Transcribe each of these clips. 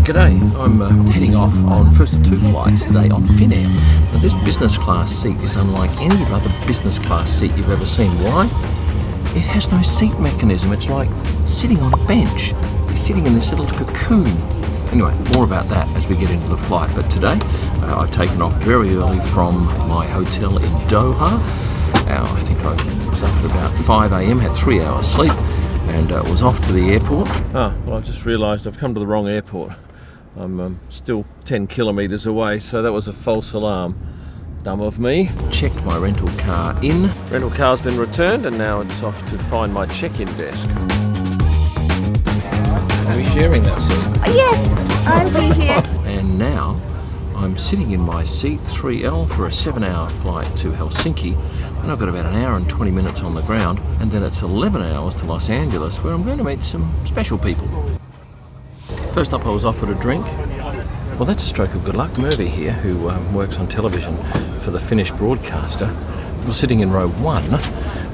G'day, I'm heading off on first of two flights today on Finnair. Now this business class seat is unlike any other business class seat you've ever seen. Why? It has no seat mechanism. It's like sitting on a bench. You're sitting in this little cocoon. Anyway, more about that as we get into the flight. But today, I've taken off very early from my hotel in Doha. I think I was up at about 5 a.m, had 3 hours sleep, and was off to the airport. Well, I just realised I've come to the wrong airport. I'm still 10 kilometres away, so that was a false alarm. Dumb of me. Checked my rental car in. Rental car's been returned, and now it's off to find my check-in desk. Are we sharing that seat? Yes, I'll be here. And now I'm sitting in my seat 3L for a 7-hour flight to Helsinki, and I've got about an hour and 20 minutes on the ground, and then it's 11 hours to Los Angeles, where I'm going to meet some special people. First up, I was offered a drink. Well, that's a stroke of good luck. Murphy here, who works on television for the Finnish broadcaster, was sitting in row 1,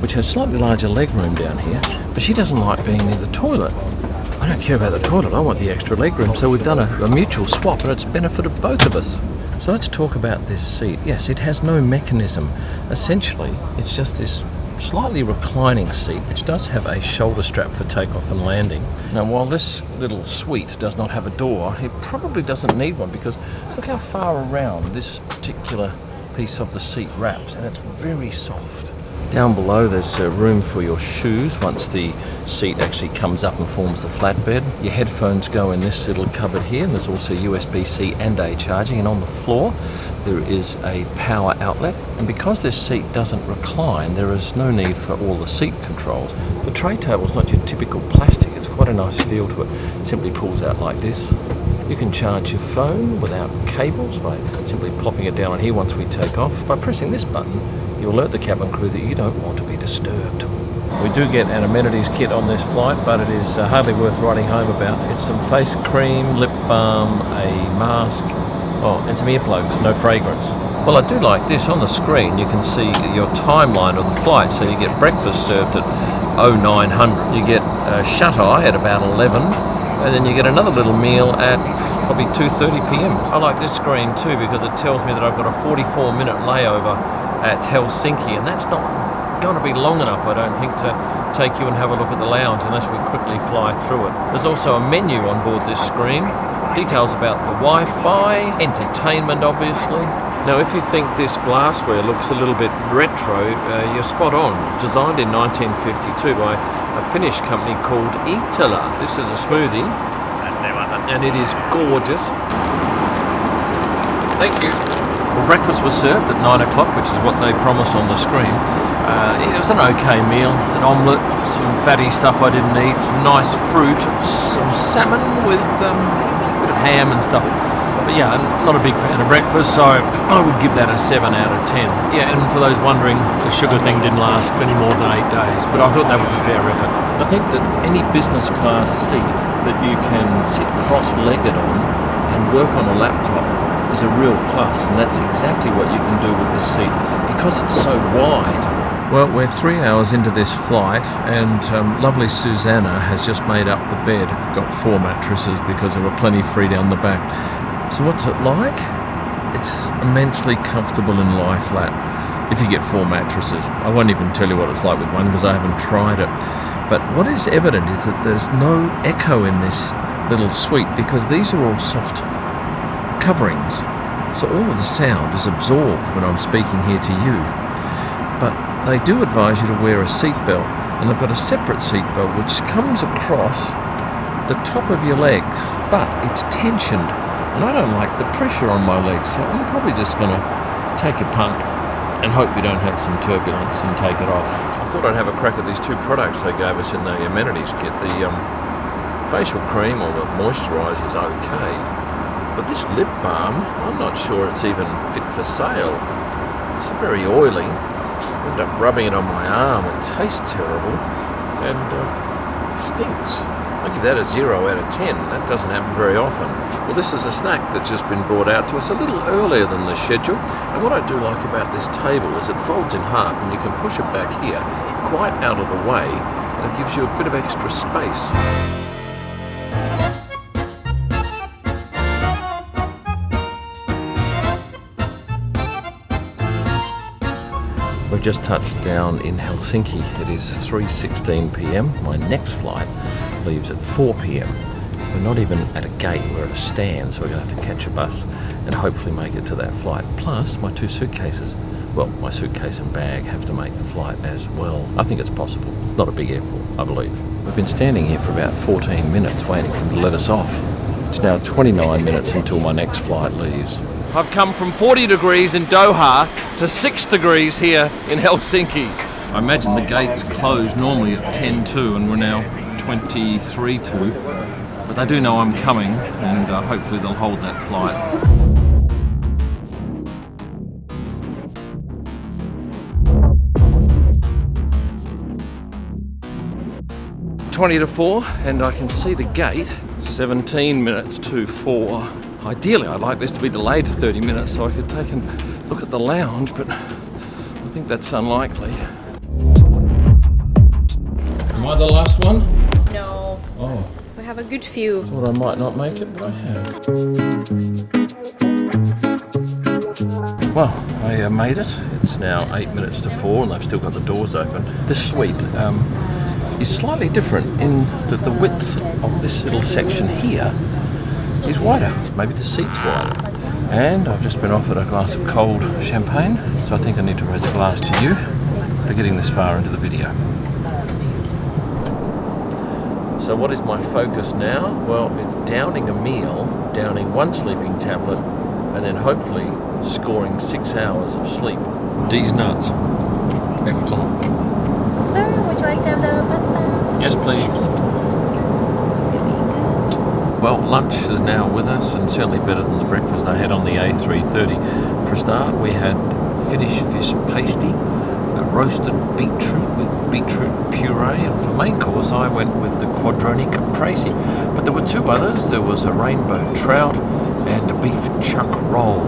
which has slightly larger legroom down here, but she doesn't like being near the toilet. I don't care about the toilet, I want the extra legroom, so we've done a mutual swap, and it's benefited both of us. So let's talk about this seat. Yes, it has no mechanism. Essentially, it's just this slightly reclining seat, which does have a shoulder strap for takeoff and landing. Now, while this little suite does not have a door, it probably doesn't need one, because look how far around this particular piece of the seat wraps, and it's very soft. Down below there's room for your shoes once the seat actually comes up and forms the flatbed. Your headphones go in this little cupboard here, and there's also USB-C and A charging, and on the floor there is a power outlet. And because this seat doesn't recline, there is no need for all the seat controls. The tray table is not your typical plastic, it's quite a nice feel to it. It simply pulls out like this. You can charge your phone without cables by simply plopping it down on here once we take off. By pressing this button, you alert the cabin crew that you don't want to be disturbed. We do get an amenities kit on this flight, but it is hardly worth writing home about. It's some face cream, lip balm, a mask, and some earplugs, no fragrance. Well, I do like this. On the screen you can see your timeline of the flight, so you get breakfast served at 0900, you get shut-eye at about 11, and then you get another little meal at probably 2:30 p.m. I like this screen too, because it tells me that I've got a 44-minute layover at Helsinki, and that's not going to be long enough, I don't think, to take you and have a look at the lounge unless we quickly fly through it. There's also a menu on board this screen, details about the Wi-Fi, entertainment obviously. Now, if you think this glassware looks a little bit retro, you're spot on. It was designed in 1952 by a Finnish company called Itala. This is a smoothie, and it is gorgeous. Thank you. Well, breakfast was served at 9 o'clock, which is what they promised on the screen. It was an okay meal, an omelette, some fatty stuff I didn't eat, some nice fruit, some salmon with a bit of ham and stuff. But yeah, I'm not a big fan of breakfast, so I would give that a 7 out of 10. Yeah, and for those wondering, the sugar thing didn't last any more than 8 days, but I thought that was a fair effort. I think that any business class seat that you can sit cross-legged on and work on a laptop is a real plus, and that's exactly what you can do with this seat, because it's so wide. Well, we're 3 hours into this flight, and lovely Susanna has just made up the bed. Got 4 mattresses because there were plenty free down the back. So what's it like? It's immensely comfortable and lie flat if you get 4 mattresses. I won't even tell you what it's like with one because I haven't tried it. But what is evident is that there's no echo in this little suite, because these are all soft coverings. So all of the sound is absorbed when I'm speaking here to you. But they do advise you to wear a seatbelt, and they've got a separate seatbelt which comes across the top of your legs, but it's tensioned, and I don't like the pressure on my legs, so I'm probably just going to take a punt and hope we don't have some turbulence and take it off. I thought I'd have a crack at these 2 products they gave us in the amenities kit. The facial cream, or the moisturiser, is okay, but this lip balm, I'm not sure it's even fit for sale. It's very oily. I end up rubbing it on my arm. It tastes terrible and stinks. I give that a 0 out of 10. That doesn't happen very often. Well, this is a snack that's just been brought out to us a little earlier than the schedule. And what I do like about this table is it folds in half, and you can push it back here, quite out of the way, and it gives you a bit of extra space. We've just touched down in Helsinki. It is 3:16 p.m. My next flight leaves at 4 p.m. We're not even at a gate, we're at a stand, so we're going to have to catch a bus and hopefully make it to that flight. Plus, my 2 suitcases. Well, my suitcase and bag have to make the flight as well. I think it's possible. It's not a big airport, I believe. We've been standing here for about 14 minutes waiting for them to let us off. It's now 29 minutes until my next flight leaves. I've come from 40 degrees in Doha to 6 degrees here in Helsinki. I imagine the gates close normally at 10:02 and we're now 23:02. But they do know I'm coming and hopefully they'll hold that flight. 20 to 4 and I can see the gate. 17 minutes to 4. Ideally I'd like this to be delayed to 30 minutes so I could take a look at the lounge, but I think that's unlikely. Am I the last one? No. Oh. We have a good few. Thought I might not make it, but I have. Well, I made it. It's now 8 minutes to 4 and they've still got the doors open. This suite is slightly different in that the width of this little section here is wider. Maybe the seat's wider. And I've just been offered a glass of cold champagne, so I think I need to raise a glass to you for getting this far into the video. So what is my focus now? Well, it's downing a meal, downing 1 sleeping tablet, and then hopefully scoring 6 hours of sleep. D's nuts. Excellent. Sir, would you like to have the pasta? Yes, please. Well, lunch is now with us and certainly better than the breakfast I had on the A330. For a start, we had Finnish fish pasty, a roasted beetroot with beetroot puree, and for main course I went with the quadroni caprese. But there were 2 others. There was a rainbow trout and a beef chuck roll.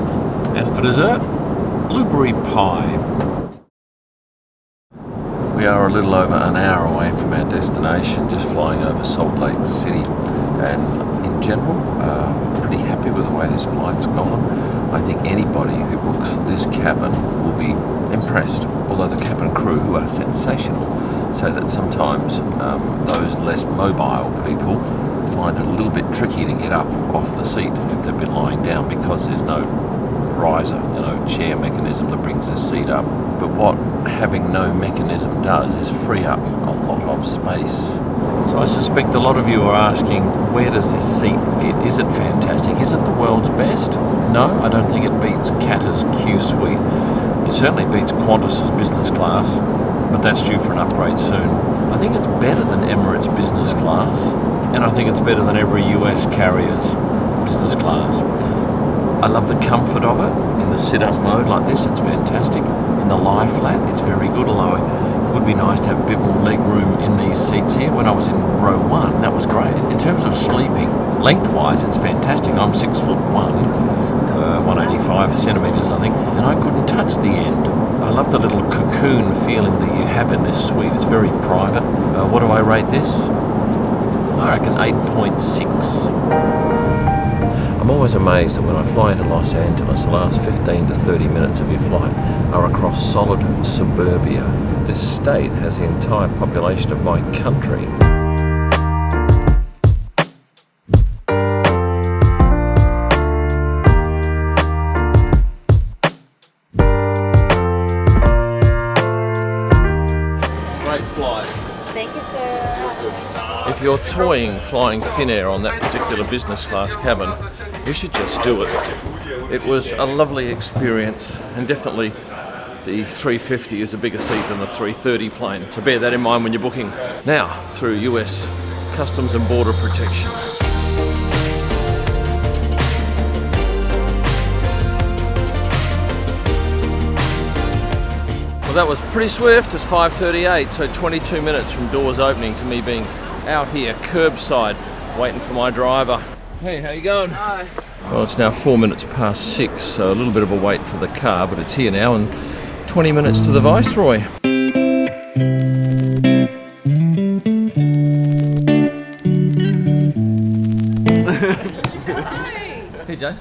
And for dessert, blueberry pie. We are a little over an hour away from our destination, just flying over Salt Lake City. And in general, pretty happy with the way this flight's gone. I think anybody who books this cabin will be impressed, although the cabin crew, who are sensational, say that sometimes those less mobile people find it a little bit tricky to get up off the seat if they've been lying down because there's no riser, no chair mechanism that brings the seat up. But what having no mechanism does is free up a lot of space. So I suspect a lot of you are asking, where does this seat fit? Is it fantastic? Is it the world's best? No, I don't think it beats Qatar's Q Suite. It certainly beats Qantas's business class, but that's due for an upgrade soon. I think it's better than Emirates business class, and I think it's better than every US carrier's business class. I love the comfort of it in the sit-up mode like this, it's fantastic. In the lie flat, it's very good, although it would be nice to have a bit more leg room in these seats here. When I was in row 1, that was great. In terms of sleeping, lengthwise, it's fantastic. I'm 6'1", 185 centimetres, I think, and I couldn't touch the end. I love the little cocoon feeling that you have in this suite. It's very private. What do I rate this? I reckon 8.6. I'm always amazed that when I fly into Los Angeles, the last 15 to 30 minutes of your flight are across solid suburbia. This state has the entire population of my country. Great flight. Thank you, sir. If you're toying flying Finnair on that particular business class cabin, you should just do it. It was a lovely experience, and definitely the 350 is a bigger seat than the 330 plane, so bear that in mind when you're booking. Now, through US Customs and Border Protection. Well, that was pretty swift. It's 5:38, so 22 minutes from doors opening to me being out here curbside waiting for my driver. Hey, how you going? Hi. Well, it's now 4 minutes past 6, so a little bit of a wait for the car, but it's here now, and 20 minutes to the Viceroy. Hey, Jay.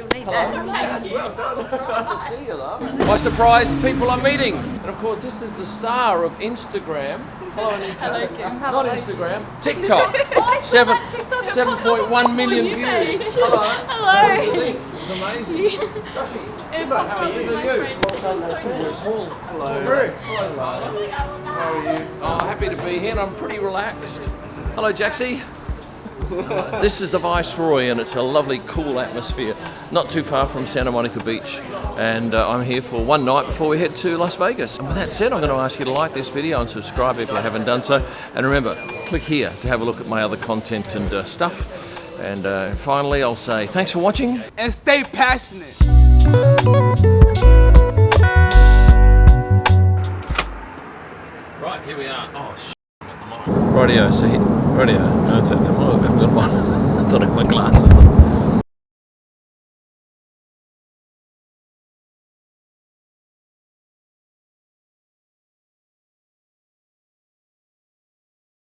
See you, love. By surprise, people I'm meeting. And of course, this is the star of Instagram. Hello, Anita. Hello, Kim. Not Instagram. TikTok. 7.1 million views. Hello. Hello. What do you think? It's amazing. Joshie, how are you? Hello. How are you? Oh, happy to be here, and I'm pretty relaxed. Hello, Jaxie. This is the Viceroy, and it's a lovely, cool atmosphere, not too far from Santa Monica Beach. And I'm here for one night before we head to Las Vegas. And with that said, I'm going to ask you to like this video and subscribe if you haven't done so. And remember, click here to have a look at my other content and stuff. And finally, I'll say thanks for watching. And stay passionate. Right, here we are. Oh, shit. Rightio, so here. Rightio. No, it's at the moment. I've got one. I thought I had my glass.